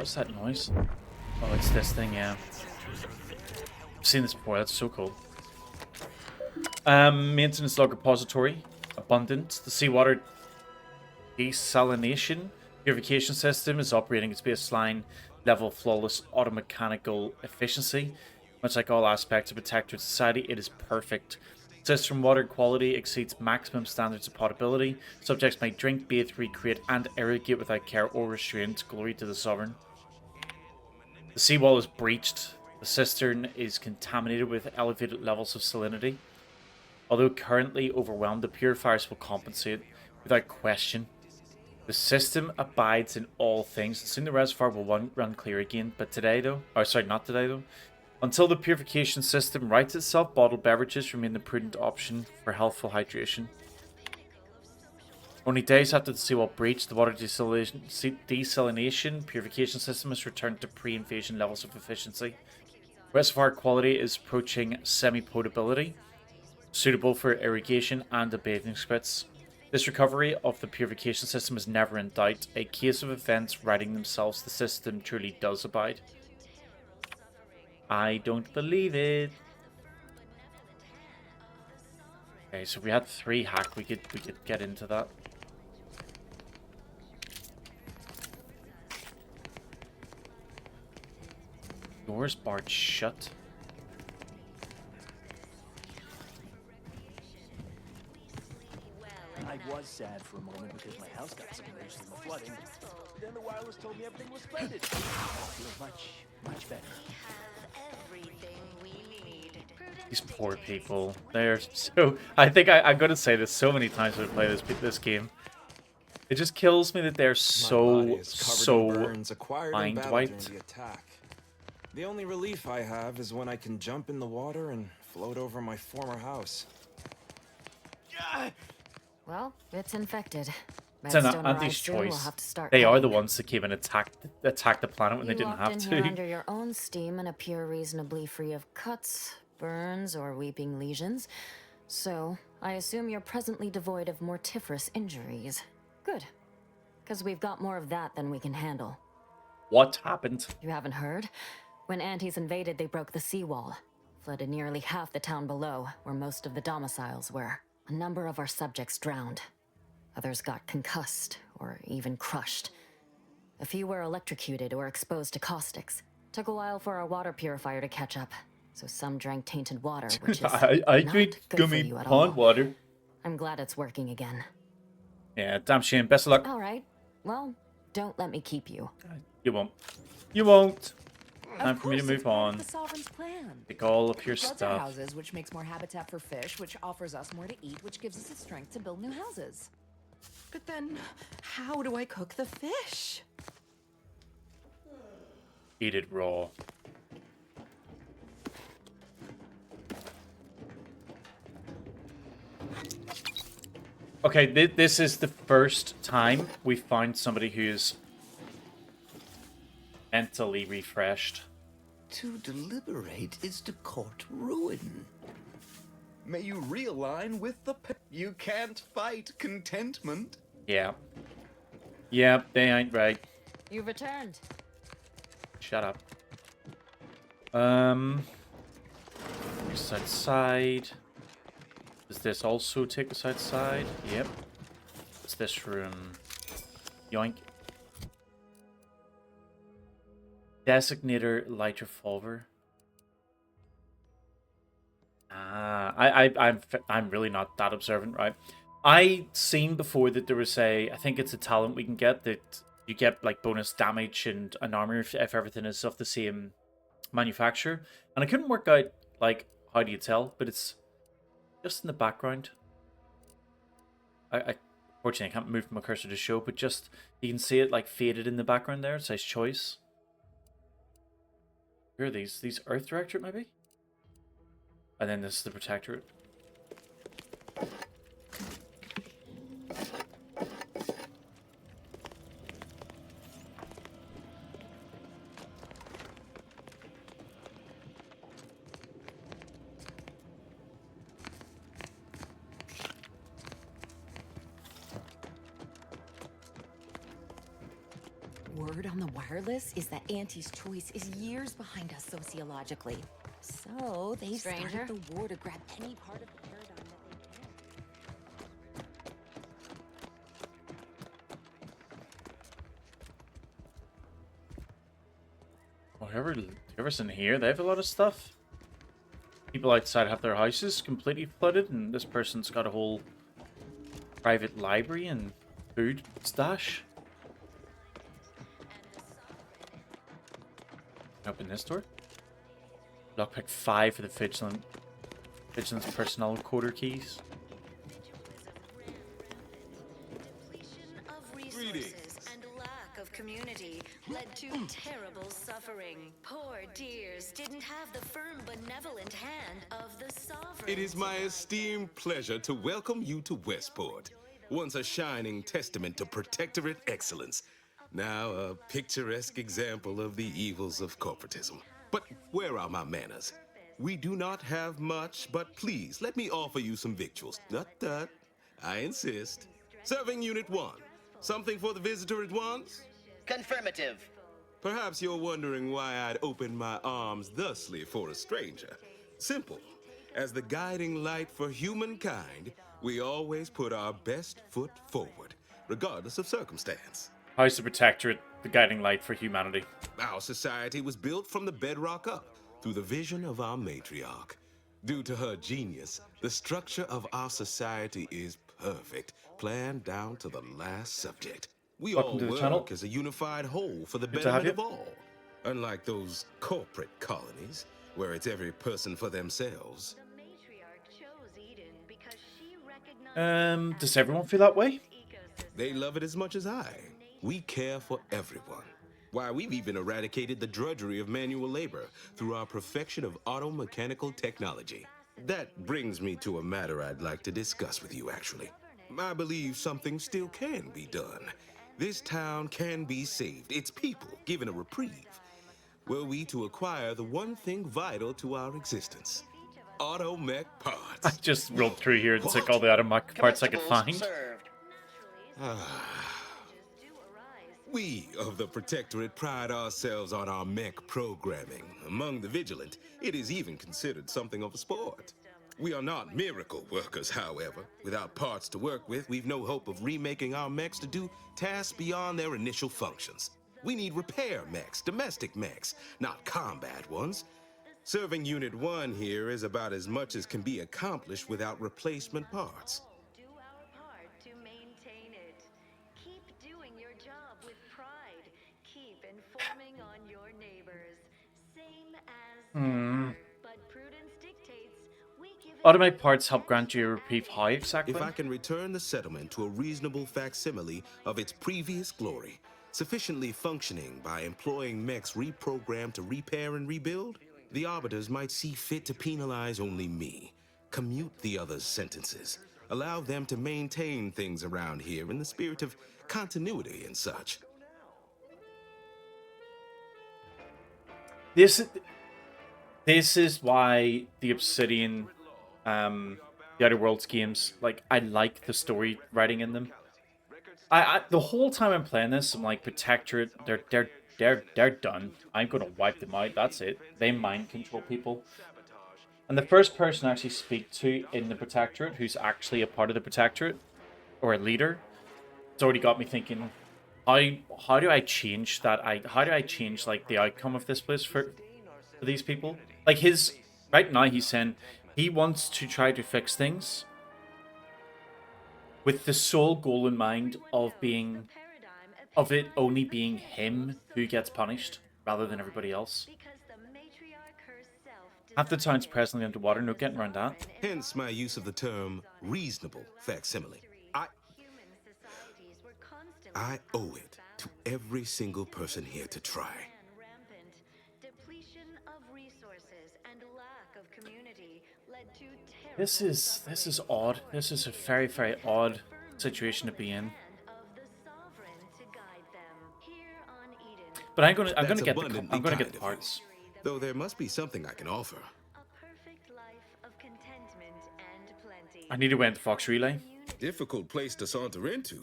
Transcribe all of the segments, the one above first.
What's that noise? Oh, it's this thing, yeah. I've seen this before, that's so cool. Maintenance log repository. Abundant. The seawater desalination purification system is operating its baseline level flawless automechanical efficiency. Much like all aspects of protected society, it is perfect. System water quality exceeds maximum standards of potability. Subjects may drink, bathe, recreate, and irrigate without care or restraint. Glory to the sovereign. The seawall is breached. The cistern is contaminated with elevated levels of salinity. Although currently overwhelmed, the purifiers will compensate without question. The system abides in all things. Soon the reservoir will run clear again, but today though, or sorry, not today though. Until the purification system rights itself, bottled beverages remain the prudent option for healthful hydration. Only days after the seawall breach, the water desalination purification system has returned to pre-invasion levels of efficiency. Reservoir quality is approaching semi-potability, suitable for irrigation and a bathing spritz. This recovery of the purification system is never in doubt. A case of events writing themselves, the system truly does abide. I don't believe it. Okay, so if we had 3 hack, we could get into that. Doors barred shut. I was sad for a moment because my house got submerged in the flooding. Then the wireless told me everything was splendid. I feel much better. These poor people. They're so... I think I'm going to say this so many times when I play this game. It just kills me that they're so mind-wiped. The only relief I have is when I can jump in the water and float over my former house. Well, it's infected. It's an Andy's choice. They are the ones that came and attacked the planet when they didn't have to. Here under your own steam and appear reasonably free of cuts, burns, or weeping lesions. So, I assume you're presently devoid of mortiferous injuries. Good. Because we've got more of that than we can handle. What happened? You haven't heard? When Antis invaded, they broke the seawall. Flooded nearly half the town below, where most of the domiciles were. A number of our subjects drowned. Others got concussed, or even crushed. A few were electrocuted or exposed to caustics. Took a while for our water purifier to catch up, so some drank tainted water, which is I drink gummy pond water. I'm glad it's working again. Yeah, damn shame. Best of luck. All right. Well, don't let me keep you. You won't. You won't. Time for me to move on. The sovereign's plan. Pick all up your Floods stuff. our houses, which makes more habitat for fish, which offers us more to eat, which gives us the strength to build new houses. But then, how do I cook the fish? Eat it raw. Okay, this is the first time we find somebody who's mentally refreshed. To deliberate is to court ruin. May you realign with the you can't fight contentment. Yeah. Yeah, they ain't right. You've returned. Shut up. This outside. Does this also take us outside? Yep. What's this room? Yoink. Designator light revolver. I'm really not that observant, right? I seen before that there was I think it's a talent we can get that you get like bonus damage and an armor if everything is of the same manufacturer. And I couldn't work out like how do you tell, but it's just in the background. Unfortunately I can't move my cursor to show, but just you can see it like faded in the background there. It says choice. Who are these? These Earth Directorate, maybe? And then this is the Protectorate. word on the wireless is that Auntie's choice is years behind us sociologically. So they Stranger? started the war to grab any part of the paradigm that they can. Whoever's in here, they have a lot of stuff. People outside have their houses completely flooded, and this person's got a whole private library and food stash. Open this door. Lockpick 5 for the vigilance personnel quarter keys. Of resources and lack of community led to terrible suffering. Poor dears didn't have the firm, benevolent hand of the sovereign. It is my esteemed pleasure to welcome you to Westport, once a shining testament to protectorate excellence, now a picturesque example of the evils of corporatism. But where are my manners? We do not have much, but please let me offer you some victuals. Tut. I insist. Serving Unit 1. Something for the visitor at once? Confirmative. Perhaps you're wondering why I'd open my arms thusly for a stranger. Simple. As the guiding light for humankind, we always put our best foot forward, regardless of circumstance. How's the Protectorate the guiding light for humanity? Our society was built from the bedrock up, through the vision of our matriarch. Due to her genius, the structure of our society is perfect, planned down to the last subject. We Welcome all to the work channel. as a unified whole for the Good to have betterment you. of all. Unlike those corporate colonies, where it's every person for themselves. The matriarch chose Eden because she recognized Does everyone feel that way? They love it as much as I. We care for everyone. Why, we've even eradicated the drudgery of manual labor through our perfection of auto-mechanical technology. That brings me to a matter I'd like to discuss with you, actually. I believe something still can be done. This town can be saved, its people given a reprieve. Were we to acquire the one thing vital to our existence, auto-mech I parts. just rolled through here and took all the automatic parts I could Comestibles find. served. We of the Protectorate pride ourselves on our mech programming. Among the vigilant, it is even considered something of a sport. We are not miracle workers, however. Without parts to work with, we've no hope of remaking our mechs to do tasks beyond their initial functions. We need repair mechs, domestic mechs, not combat ones. Serving Unit 1 here is about as much as can be accomplished without replacement parts. do our part to maintain it. Keep doing your job with pride. Keep informing on your neighbors. Same as ever. But prudence dictates we give it Automate parts help grant you a reprieve. How exactly? If I can return the settlement to a reasonable facsimile of its previous glory, sufficiently functioning by employing mechs reprogrammed to repair and rebuild, the arbiters might see fit to penalize only me, commute the others' sentences, allow them to maintain things around here in the spirit of continuity and such. This is why the Obsidian, the Outer Worlds games, like, I like the story writing in them. I the whole time I'm playing this, I'm like, Protectorate, they're done. I'm gonna wipe them out. That's it. They mind control people. And the first person I actually speak to in the Protectorate, who's actually a part of the Protectorate or a leader, it's already got me thinking, how do I change that? How do I change, like, the outcome of this place for these people? Like, right now he's saying he wants to try to fix things with the sole goal in mind of it only being him who gets punished rather than everybody else. because the matriarch herself Half the town's presently underwater, no getting around that. Hence my use of the term reasonable facsimile. human societies were constantly I owe it to every single person here to try. rampant. Depletion of resources and lack of community led to terrible This is odd. This is a very, very odd situation to be in. hand of the sovereign to guide them. Here on Eden, But I'm gonna That's get abundantly I'm gonna get kind the of you. parts. Though there must be something I can offer. a perfect life of contentment and plenty. I need to win the Fox Relay. Difficult place to saunter into.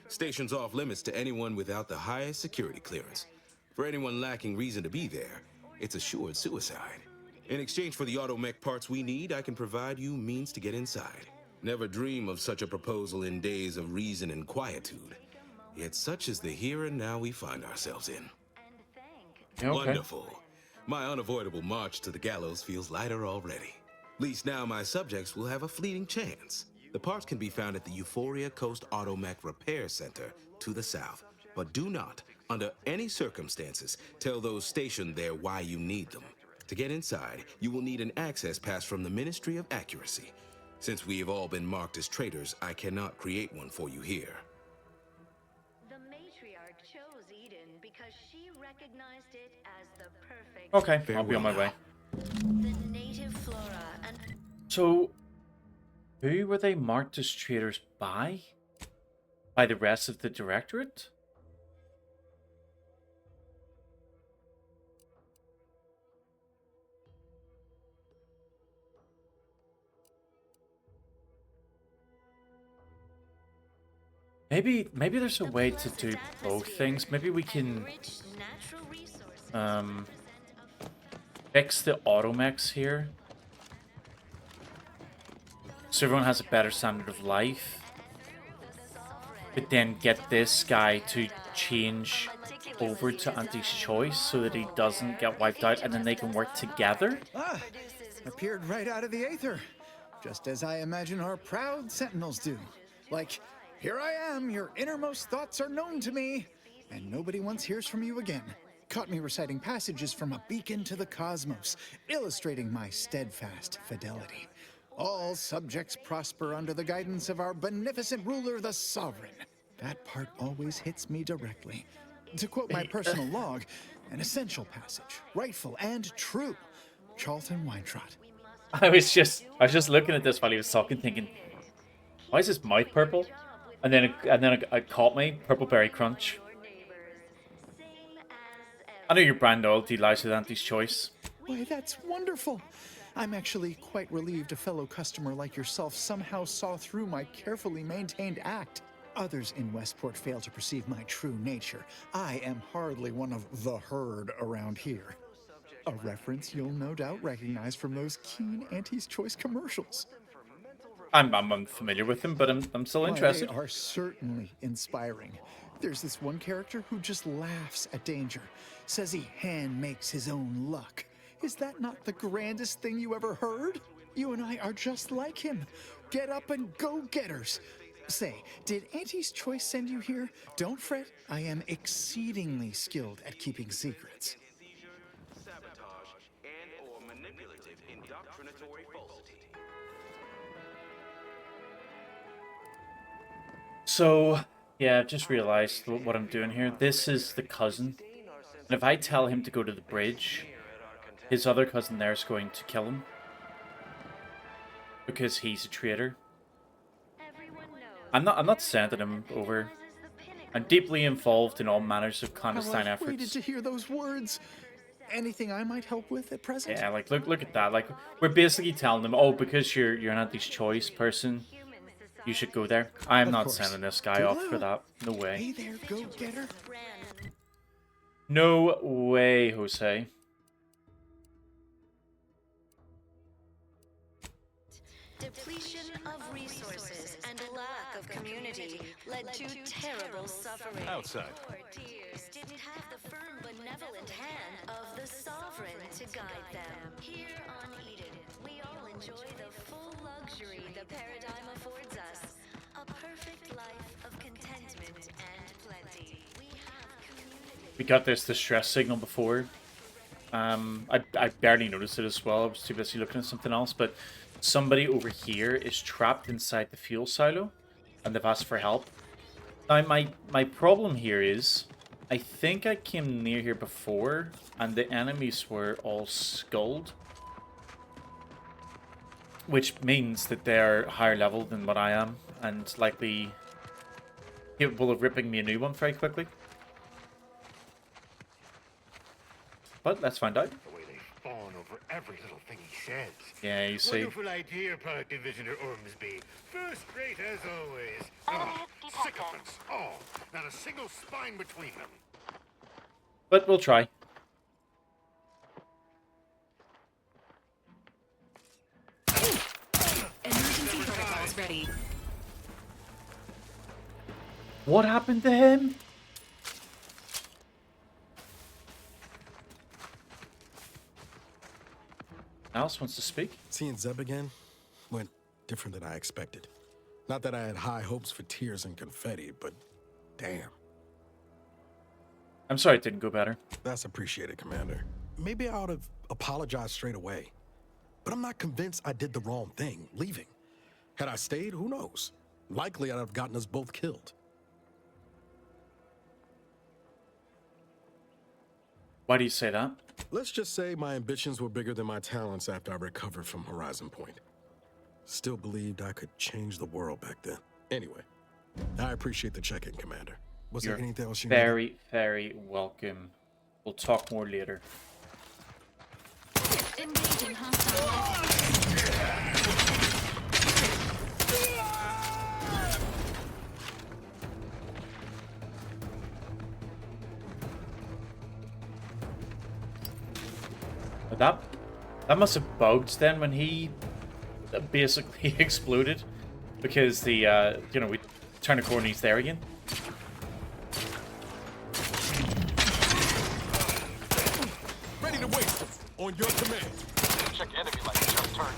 Station's off limits to anyone without the highest security clearance. For anyone lacking reason to be there, it's assured suicide. In exchange for the automech parts we need, I can provide you means to get inside. Never dream of such a proposal in days of reason and quietude. Yet such is the here and now we find ourselves in. Okay. Wonderful. My unavoidable march to the gallows feels lighter already. At least now my subjects will have a fleeting chance. The parts can be found at the Euphoria Coast Automech Repair Center to the south. But do not, under any circumstances, tell those stationed there why you need them. To get inside, you will need an access pass from the Ministry of Accuracy. Since we have all been marked as traitors, I cannot create one for you here. The matriarch chose Eden because she recognized it as the perfect. Okay, I'll be on my way. The native flora and So, who were they marked as traitors by? By the rest of the Directorate? Maybe there's a way to do both things. Maybe we can fix the automechs here, so everyone has a better standard of life. But then get this guy to change over to Auntie's Choice so that he doesn't get wiped out, and then they can work together. Ah, appeared right out of the aether, just as I imagine our proud sentinels do. Like, here I am, your innermost thoughts are known to me, and nobody once hears from you again. Caught me reciting passages from a beacon to the cosmos, illustrating my steadfast fidelity. All subjects prosper under the guidance of our beneficent ruler, the Sovereign. That part always hits me directly. To quote my personal log, an essential passage, rightful and true. Charlton Weintrot. I was just looking at this while he was talking, thinking, why is his mouth purple? And then it caught me, Purple Berry Crunch. I know your brand loyalty lies with Auntie's Choice. Why, that's wonderful. I'm actually quite relieved a fellow customer like yourself somehow saw through my carefully maintained act. Others in Westport fail to perceive my true nature. I am hardly one of the herd around here. A reference you'll no doubt recognize from those keen Auntie's Choice commercials. I'm unfamiliar with them, but I'm still interested. They are certainly inspiring. There's this one character who just laughs at danger, says he hand makes his own luck. Is that not the grandest thing you ever heard? You and I are just like him. Get up and go-getters. Say, did Auntie's Choice send you here? Don't fret, I am exceedingly skilled at keeping secrets. Sabotage and/or manipulative indoctrinatory falsity. So, yeah, I've just realized what I'm doing here. This is the cousin. And if I tell him to go to the bridge, his other cousin there is going to kill him. Because he's a traitor. I'm not sending him over. I'm deeply involved in all manners of clandestine efforts. Waited to hear those words. Anything I might help with at present? Yeah, like look at that. Like we're basically telling them, oh, because you're an Auntie's Choice person, you should go there. I'm not sending this guy off for that. No way. Hey there, go-getter. No way, Jose. depletion of resources and lack of community led to terrible suffering. Outside. Poor dears didn't have the firm, benevolent hand of the Sovereign to guide them. Here on Eden, we all enjoy the full luxury the paradigm affords us. A perfect life of contentment and plenty. We have community. We got this distress signal before. I barely noticed it as well. I was too busy looking at something else, but somebody over here is trapped inside the fuel silo, and they've asked for help. Now, my problem here is, I think I came near here before, and the enemies were all skulled. Which means that they're higher level than what I am, and likely capable of ripping me a new one very quickly. But let's find out. The way they fawn over every little thing he says. Yeah, you see. Wonderful idea, Product Divisioner Ormsby. First rate as always. Sycophants, all. Not a single spine between them. But we'll try. Emergency protocols ready. What happened to him? Alice wants to speak. Seeing Zeb again went different than I expected. Not that I had high hopes for tears and confetti, but damn. I'm sorry it didn't go better. That's appreciated, Commander. Maybe I ought to apologize straight away. But I'm not convinced I did the wrong thing, leaving. Had I stayed, who knows? Likely I'd have gotten us both killed. Why do you say that? Let's just say my ambitions were bigger than my talents after I recovered from Horizon Point. Still believed I could change the world back then. Anyway, I appreciate the check-in, Commander. Was there anything else you needed? Very, very welcome. We'll talk more later. Engaging hostile. But that must have bugged then when he basically exploded, because the you know, we turn a corner and he's there again. Ready to waste them. On your command. Check enemy light just turned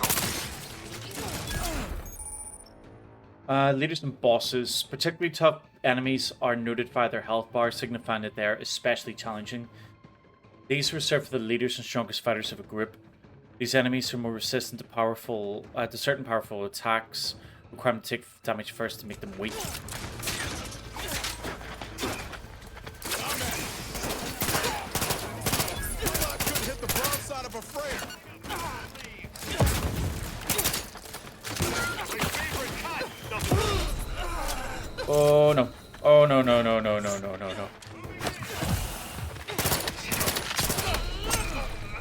on. Leaders and bosses, particularly tough enemies, are noted by their health bar, signifying that they are especially challenging. These are reserved for the leaders and strongest fighters of a group. These enemies are more resistant to certain powerful attacks, require them to take damage first to make them weak. Oh no. Oh no no no no no no no no.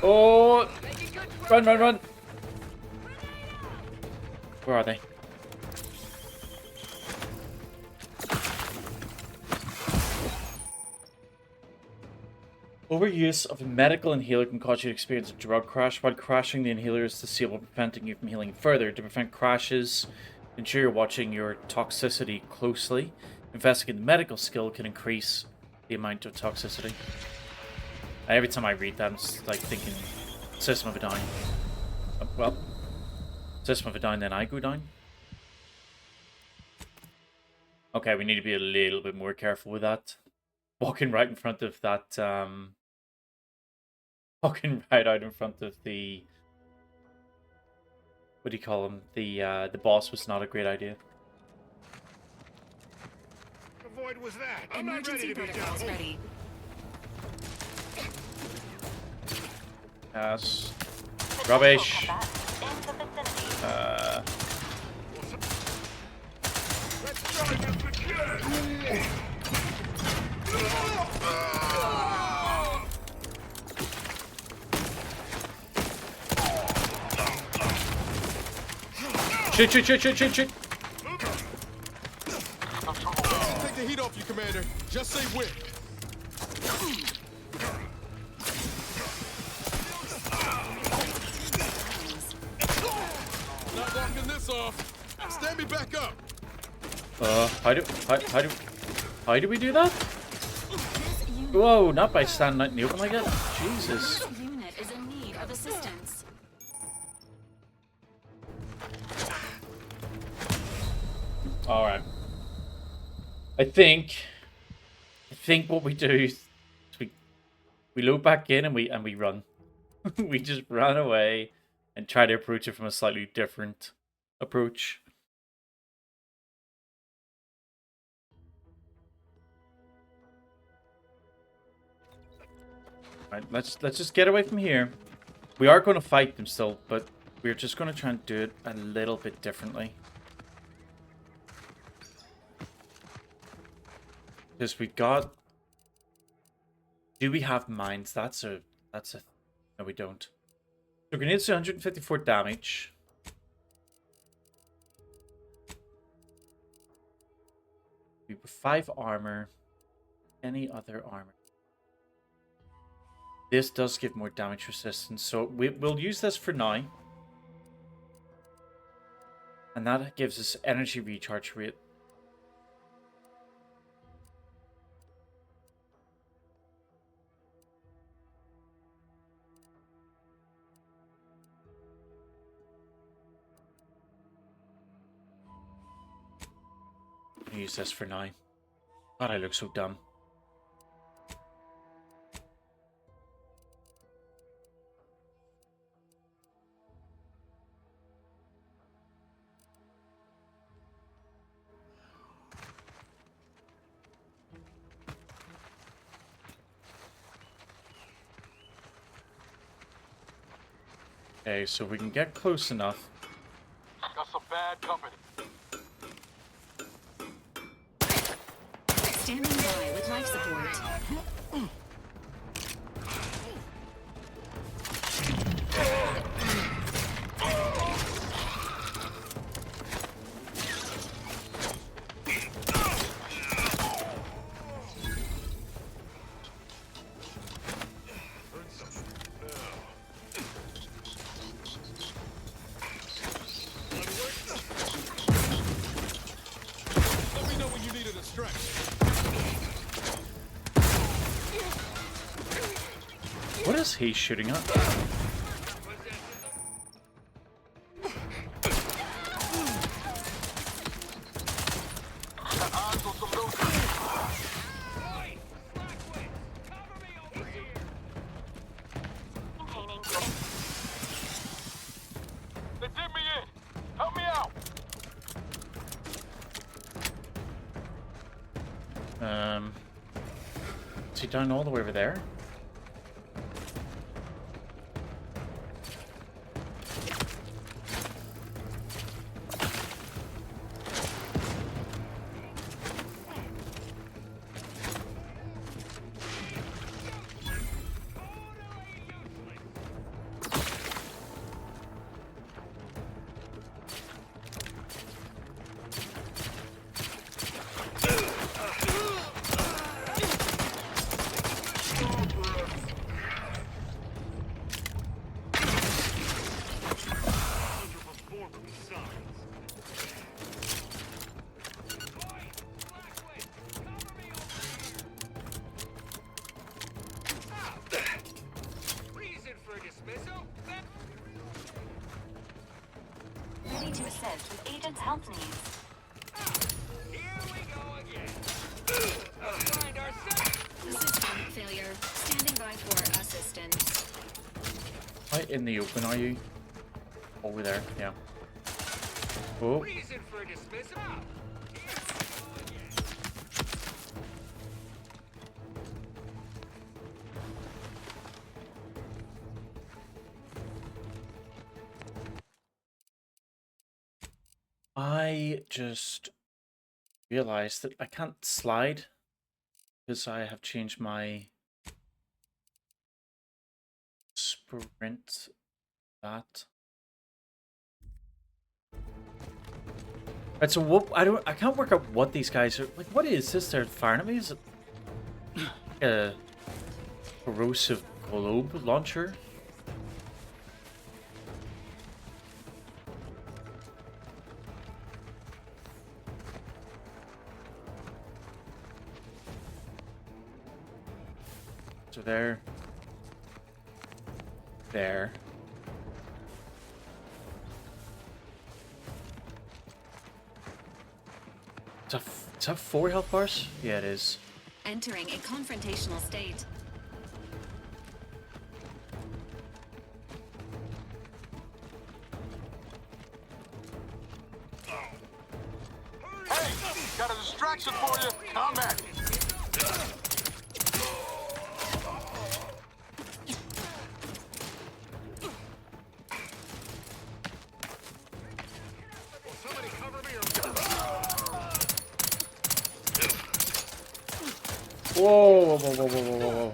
Oh! Run, run, run! Where are they? Overuse of a medical inhaler can cause you to experience a drug crash. While crashing, the inhaler is disabled, preventing you from healing further. To prevent crashes, ensure you're watching your toxicity closely. Investigating the medical skill can increase the amount of toxicity. Every time I read that, I'm just like thinking, System of a Down. Well, System of a Down, then I go down. Okay, we need to be a little bit more careful with that. Walking right in front of that, walking right out in front of the, what do you call him? The boss was not a great idea. What void was that? I'm not ready to be down. Ready. Yes. Rubbish. Shoot, shoot, shoot, shoot, shoot, shoot. Take the heat off you, Commander. Just say when. Not walking this off. Stand me back up. How do we do that? Whoa, not by standing out in the open like that. Jesus. This unit is in need of assistance. Alright. I think what we do is we load back in and we run. We just run away and try to approach it from a slightly different approach. Right, let's just get away from here. We are going to fight them still, but we're just going to try and do it a little bit differently. Because we got... Do we have mines? That's a... No, we don't. So grenades do 154 damage. We have 5 armor. Any other armor? This does give more damage resistance, so we'll use this for now. And that gives us energy recharge rate. I'll use this for now. God, I look so dumb. Okay, so we can get close enough. Got some bad company. Standing by with life support. Let me know when you need a distraction. What is he shooting at? They did me in. Help me out. Is he down all the way over there? Ready to assist with agent's health needs. System failure. Standing by for assistance. Right in the open, are you? Over there, yeah. Oh. Reason for dismissal. I just realized that I can't slide because I have changed my sprint that. Right, so what I can't work out what these guys are like. What is this? They're firing at me? Is it a corrosive globe launcher? So there. Is that 4 health bars? Yeah, it is. Entering a confrontational state. Hey, got a distraction for you. Come at me. Whoa, whoa, whoa, whoa, whoa, whoa, whoa.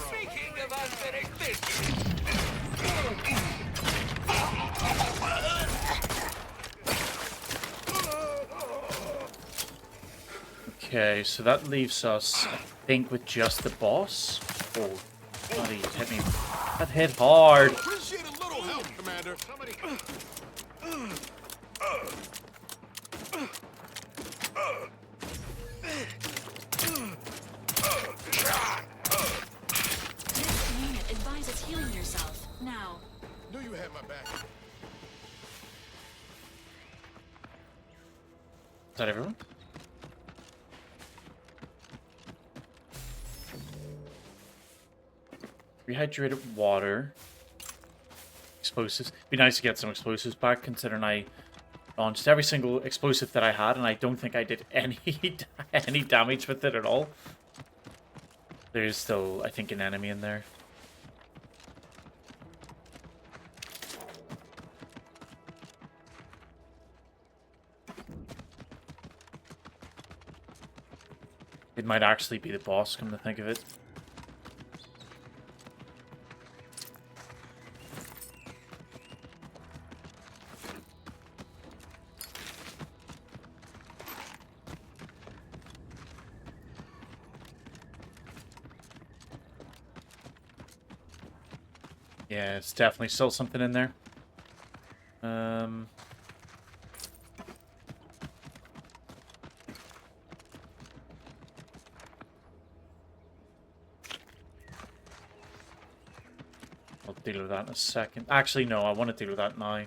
Speaking of unfit Okay, so that leaves us, I think, with just the boss. Oh, bloody hit me. That hit hard. Appreciate a little help, Commander. This unit advises healing yourself. Now. Knew you had my back. Is that everyone? Rehydrated water. Explosives. Be nice to get some explosives back, considering I launched every single explosive that I had, and I don't think I did any any damage with it at all. There's still, I think, an enemy in there. It might actually be the boss, come to think of it. Yeah, it's definitely still something in there. I'll deal with that in a second. Actually, no, I want to deal with that now. I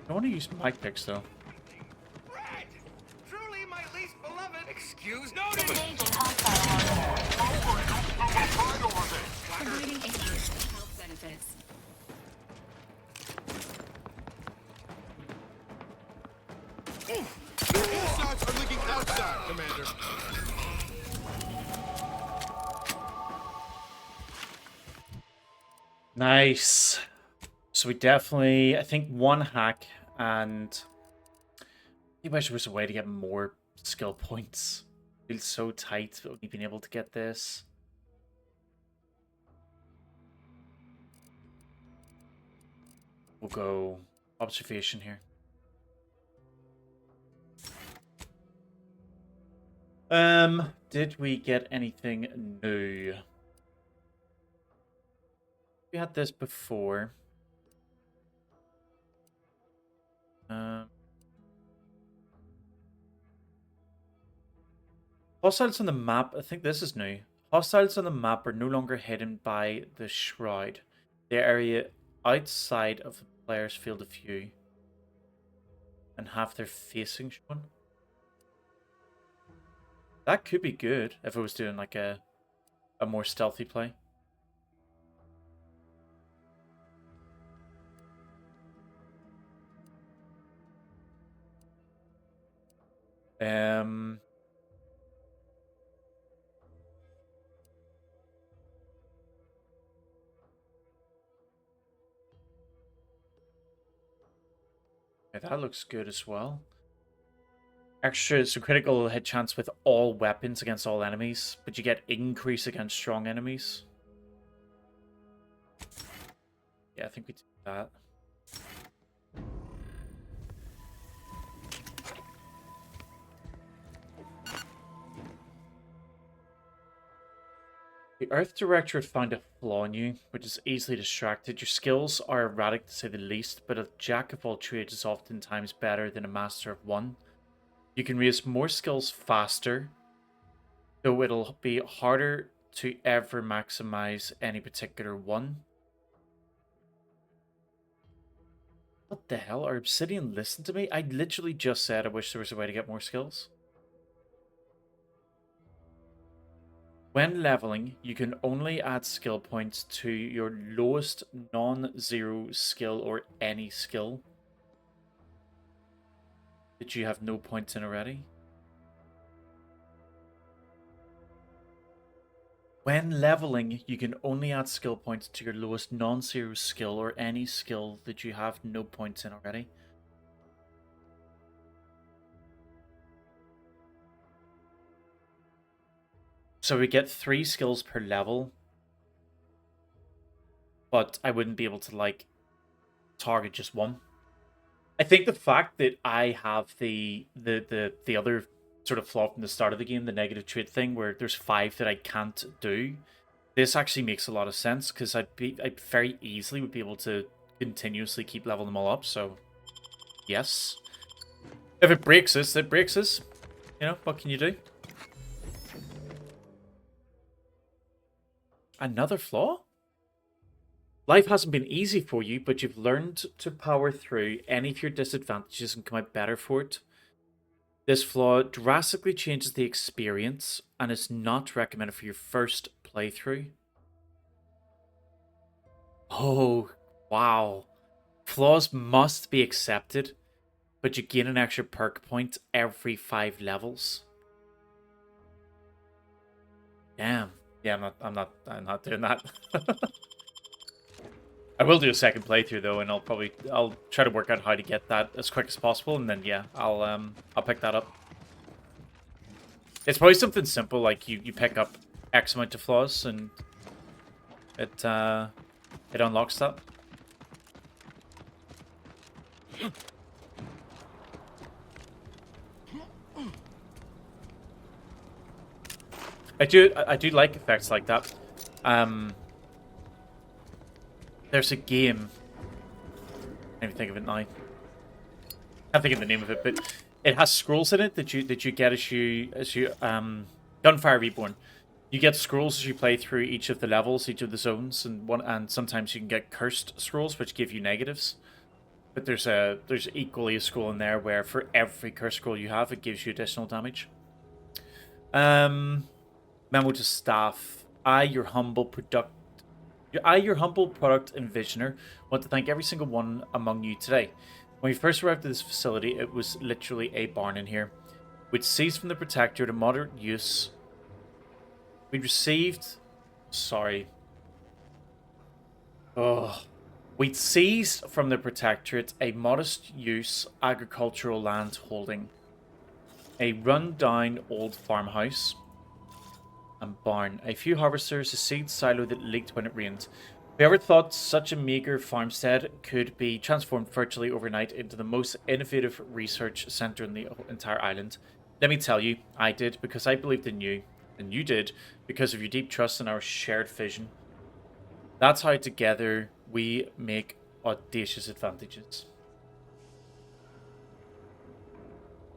want to use my picks, though. Right! Truly my least beloved. Excuse noted. Engaging hostile providing increased health benefits. Shots are leaking outside, Commander. Nice. So we definitely, I think, one hack, and I wish there was a way to get more skill points. Feels so tight, only being able to get this. We'll go observation here. Did we get anything new? We had this before. Hostiles on the map, I think this is new. Hostiles on the map are no longer hidden by the shroud. The area outside of the player's field of view and have their facing shown. That could be good if it was doing like a more stealthy play. Yeah, that looks good as well. Extra, so critical hit chance with all weapons against all enemies, but you get increase against strong enemies. Yeah, I think we do that. The Earth Directorate found a flaw in you, which is easily distracted. Your skills are erratic to say the least, but a jack of all trades is oftentimes better than a master of one. You can raise more skills faster, though it'll be harder to ever maximize any particular one. What the hell? Are Obsidian listening to me? I literally just said I wish there was a way to get more skills. When leveling, you can only add skill points to your lowest non-zero skill or any skill that you have no points in already. When leveling, you can only add skill points to your lowest non-zero skill or any skill that you have no points in already. So we get 3 skills per level, but I wouldn't be able to, like, target just one. I think the fact that I have the other sort of flaw from the start of the game, the negative trait thing, where there's 5 that I can't do, this actually makes a lot of sense because I very easily would be able to continuously keep leveling them all up. So, yes, if it breaks us, it breaks us. You know, what can you do? Another flaw? Life hasn't been easy for you, but you've learned to power through any of your disadvantages and come out better for it. This flaw drastically changes the experience and is not recommended for your first playthrough. Oh, wow. Flaws must be accepted, but you gain an extra perk point every 5 levels. Damn. Yeah, I'm not doing that. I will do a second playthrough though, and I'll try to work out how to get that as quick as possible, and then yeah, I'll pick that up. It's probably something simple like you pick up X amount of flaws and it unlocks that. I do like effects like that. There's a game. Let me think of it now. I can't think of the name of it, but it has scrolls in it that you get as you Gunfire Reborn. You get scrolls as you play through each of the levels, each of the zones, and sometimes you can get cursed scrolls which give you negatives. But there's equally a scroll in there where for every curse scroll you have, it gives you additional damage. Memo to staff. Your humble product and visioner want to thank every single one among you today. When we first arrived at this facility, it was literally a barn in here. We'd seized from the Protector to moderate use. We'd seized from the Protectorate a modest use agricultural land holding, a run-down old farmhouse and barn, a few harvesters, a seed silo that leaked when it rained. Whoever thought such a meager farmstead could be transformed virtually overnight into the most innovative research center in the entire island? Let me tell you, I did, because I believed in you, and you did because of your deep trust in our shared vision. That's how together we make audacious advantages.